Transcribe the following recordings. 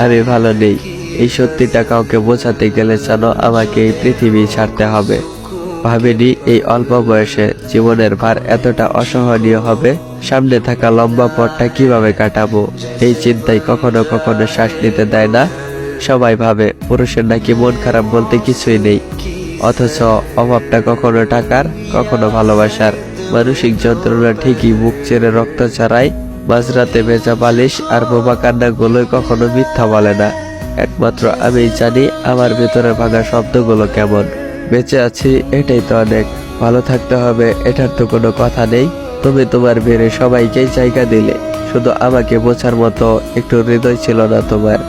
আমি ভালো নেই। এই সত্যিটা কাউকে বোঝাতে গেলে যেন আমাকে এই পৃথিবী ছাড়তে হবে। ভাবিনি এই অল্প বয়সে জীবনের ভার এতটা অসহনীয় হবে। সামনে থাকা লম্বা পথটা কিভাবে কাটাবো, এই চিন্তায় কখনো কখনো শ্বাস নিতে দেয় না। সবাই ভাবে পুরুষের নাকি মন খারাপ বলতে কিছুই নেই, অথচ অভাবটা কখনো টাকার, কখনো ভালোবাসার। মানসিক যন্ত্রণা ঠিকই বুক চেড়ে রক্ত ছড়ায়। মাঝরাতে ভেজা বালিশ আর বোবা কান্নাগুলোই কখনো মিথ্যা বলে না। একমাত্র আমি জানি আমার ভেতরে ভাঙা শব্দগুলো কেমন। বেঁচে আছি এটাই তো অনেক, ভালো থাকতে হবে এটার তো কোনো কথা নেই। তুমি তোমার বেড়ে সবাইকেই জায়গা দিলে, শুধু আমাকে বোঝার মতো একটু হৃদয় ছিল না তোমার।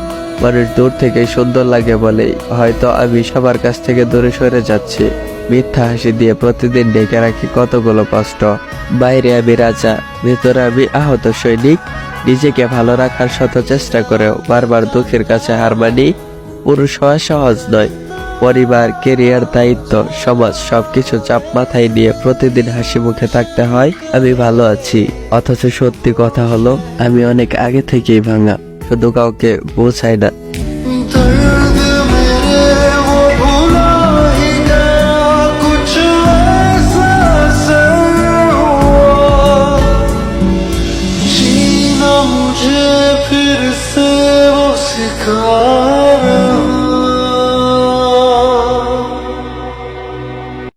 মানুষ দূর থেকে সুন্দর লাগে বলেই হয়তো আমি সবার কাছ থেকে দূরে সরে যাচ্ছি। মিথ্যা হাসি দিয়ে প্রতিদিন ডেকে রাখি কতগুলো কষ্ট। বাইরে আমি রাজা, ভেতরে আমি আহত সৈনিক। নিজেকে ভালো রাখার শত চেষ্টা করেও বারবার দুঃখের কাছে হার মানি। পুরুষ হওয়া সহজ নয়। পরিবার, কেরিয়ার, দায়িত্ব, সমাজ সবকিছু চাপ মাথায় নিয়ে প্রতিদিন হাসি মুখে থাকতে হয়। আমি ভালো আছি, অথচ সত্যি কথা হলো আমি অনেক আগে থেকেই ভাঙা, শুধু কাউকে বোঝাই না। मुझे फिर से वो सिखा रहा